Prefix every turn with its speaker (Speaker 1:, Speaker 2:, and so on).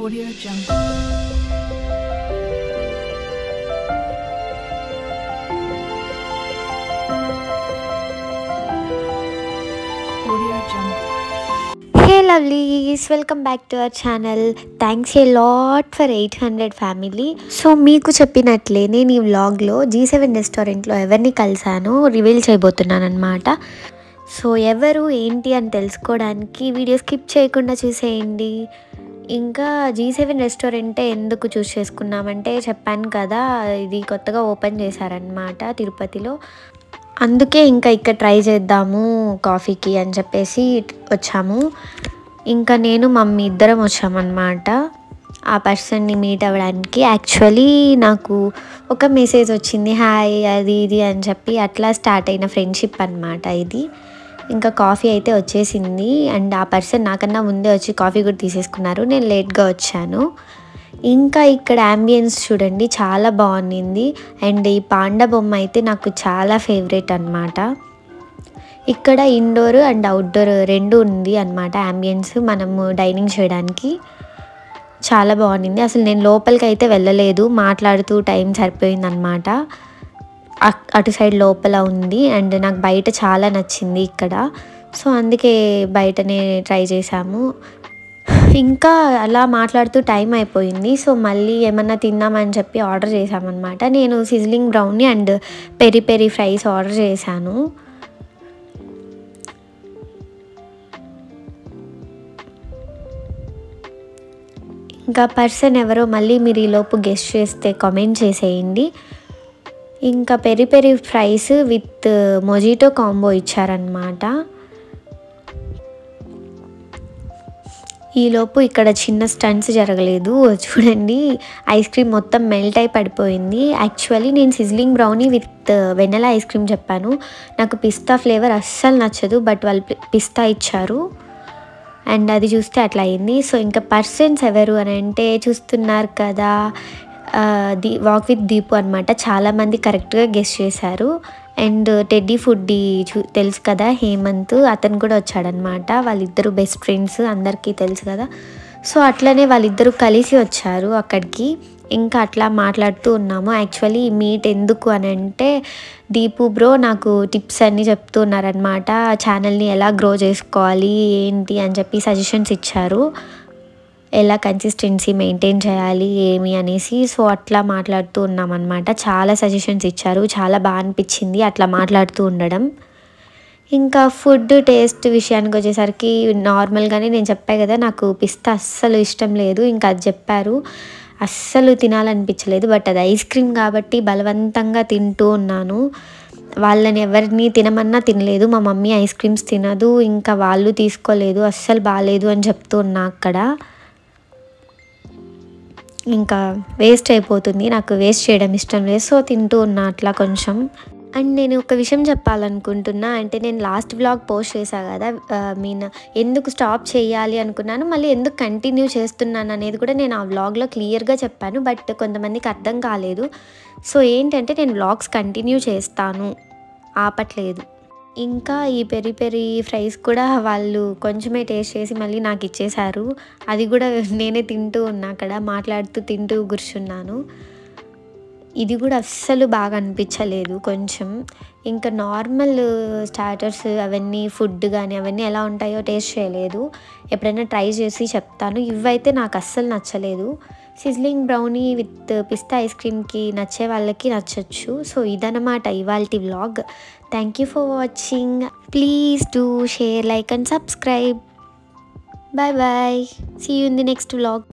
Speaker 1: Audio Jungle. Audio Jungle.
Speaker 2: Hey lovelies, welcome back to our channel. Thanks a lot for 800 family. So మీకు చెప్పినట్లే నేను ఈ వ్లాగ్లో G7 రెస్టారెంట్లో ఎవరిని కలిసానో రివీల్ చేయబోతున్నాను అనమాట. సో ఎవరు ఏంటి అని తెలుసుకోవడానికి వీడియో స్కిప్ చేయకుండా చూసేయండి. ఇంకా G7 రెస్టారెంటే ఎందుకు చూస్ చేసుకున్నామంటే చెప్పాను కదా, ఇది కొత్తగా ఓపెన్ చేశారనమాట తిరుపతిలో. అందుకే ఇంకా ఇక్కడ ట్రై చేద్దాము కాఫీకి అని చెప్పేసి వచ్చాము. ఇంకా నేను మమ్మీ ఇద్దరం వచ్చామన్నమాట ఆ పర్సన్ని మీట్ అవ్వడానికి. యాక్చువల్లీ నాకు ఒక మెసేజ్ వచ్చింది, హాయ్ అది ఇది అని చెప్పి, అట్లా స్టార్ట్ అయిన ఫ్రెండ్షిప్ అనమాట ఇది. ఇంకా కాఫీ అయితే వచ్చేసింది అండ్ ఆ పర్సన్ నాకన్నా ముందే వచ్చి కాఫీ కూడా తీసేసుకున్నారు. నేను లేట్గా వచ్చాను. ఇంకా ఇక్కడ అంబియన్స్ చూడండి, చాలా బాగుంది. అండ్ ఈ పాండా బొమ్మ అయితే నాకు చాలా ఫేవరెట్ అనమాట. ఇక్కడ ఇండోర్ అండ్ అవుట్డోర్ రెండు ఉంది అనమాట అంబియన్స్ మనము డైనింగ్ చేయడానికి. చాలా బాగుంది. అసలు నేను లోపలికి అయితే వెళ్ళలేదు, మాట్లాడుతూ టైం సరిపోయిందనమాట. అటు సైడ్ లోపల ఉంది అండ్ నాకు బయట చాలా నచ్చింది ఇక్కడ. సో అందుకే బయటనే ట్రై చేసాము. ఇంకా అలా మాట్లాడుతూ టైం అయిపోయింది. సో మళ్ళీ ఏమన్నా తిందామని చెప్పి ఆర్డర్ చేసామన్నమాట. నేను sizzling brownie and peri peri fries order చేశాను. ఇంకా పర్సన్ ఎవరో మళ్ళీ మీరు ఈలోపు గెస్ట్ చేస్తే కామెంట్ చేసేయండి. ఇంకా peri peri fries with mojito combo ఇచ్చారనమాట. ఈలోపు ఇక్కడ చిన్న స్టంట్స్ జరగలేదు, చూడండి ఐస్ క్రీమ్ మొత్తం మెల్ట్ అయి పడిపోయింది. యాక్చువల్లీ నేను sizzling brownie with vanilla ice cream చెప్పాను. నాకు పిస్తా ఫ్లేవర్ అస్సలు నచ్చదు, బట్ వాళ్ళు పిస్తా ఇచ్చారు అండ్ అది చూస్తే అట్లా అయింది. సో ఇంకా పర్సన్స్ ఎవరు అని అంటే చూస్తున్నారు కదా, వాక్ విత్ దీపు అనమాట. చాలామంది కరెక్ట్గా గెస్ చేశారు. అండ్ టెడ్డీ ఫుడ్డీ తెలుసు కదా, హేమంత్, అతను కూడా వచ్చాడనమాట. వాళ్ళిద్దరు బెస్ట్ ఫ్రెండ్స్, అందరికీ తెలుసు కదా. సో అట్లనే వాళ్ళిద్దరూ కలిసి వచ్చారు అక్కడికి. ఇంకా అట్లా మాట్లాడుతూ ఉన్నాము. యాక్చువల్లీ మీట్ ఎందుకు అని అంటే దీపు బ్రో నాకు టిప్స్ అన్నీ చెప్తూ ఉన్నారనమాట. ఛానల్ని ఎలా గ్రో చేసుకోవాలి ఏంటి అని చెప్పి సజెషన్స్ ఇచ్చారు, ఎలా కన్సిస్టెన్సీ మెయింటైన్ చేయాలి ఏమి అనేసి. సో అట్లా మాట్లాడుతూ ఉన్నామన్నమాట. చాలా సజెషన్స్ ఇచ్చారు, చాలా బాగా అనిపించింది అట్లా మాట్లాడుతూ ఉండడం. ఇంకా ఫుడ్ టేస్ట్ విషయానికి వచ్చేసరికి నార్మల్గానే నేను చెప్పాను కదా, నాకు పిస్తా అస్సలు ఇష్టం లేదు. ఇంకా అది చెప్పారు, అస్సలు తినాలనిపించలేదు. బట్ అది ఐస్ క్రీమ్ కాబట్టి బలవంతంగా తింటూ ఉన్నాను. వాళ్ళని ఎవరిని తినమన్నా తినలేదు. మా మమ్మీ ఐస్ క్రీమ్స్ తినదు, ఇంకా వాళ్ళు తీసుకోలేదు, అస్సలు బాగాలేదు అని చెప్తూ ఉన్నా అక్కడ. ఇంకా వేస్ట్ అయిపోతుంది, నాకు వేస్ట్ చేయడం ఇష్టం లేదు. సో తింటూ ఉన్నా అట్లా కొంచెం. అండ్ నేను ఒక విషయం చెప్పాలనుకుంటున్నా, అంటే నేను లాస్ట్ వ్లాగ్ పోస్ట్ చేశాను కదా, ఎందుకు స్టాప్ చేయాలి అనుకున్నాను, మళ్ళీ ఎందుకు కంటిన్యూ చేస్తున్నాను అనేది కూడా నేను ఆ వ్లాగ్లో క్లియర్గా చెప్పాను. బట్ కొంతమందికి అర్థం కాలేదు. సో ఏంటంటే నేను వ్లాగ్స్ కంటిన్యూ చేస్తాను, ఆపట్లేదు. ఇంకా ఈ పెరి పెరి ఫ్రైస్ కూడా వాళ్ళు కొంచెమే టేస్ట్ చేసి మళ్ళీ నాకు ఇచ్చేశారు. అది కూడా నేనే తింటూ ఉన్నా, అక్కడ మాట్లాడుతూ తింటూ కూర్చున్నాను. ఇది కూడా అస్సలు బాగా అనిపించలేదు కొంచెం. ఇంకా నార్మల్ స్టార్టర్స్ అవన్నీ ఫుడ్ కానీ అవన్నీ ఎలా ఉంటాయో టేస్ట్ చేయలేదు. ఎప్పుడైనా ట్రై చేసి చెప్తాను. ఇవైతే నాకు అస్సలు నచ్చలేదు. Sizzling brownie with pista ice క్రీమ్కి నచ్చే వాళ్ళకి నచ్చచ్చు. సో ఇదన్నమాట ఇవాల్టి vlog. Thank you for watching. Please do share, like and subscribe. Bye bye. See you in the next vlog.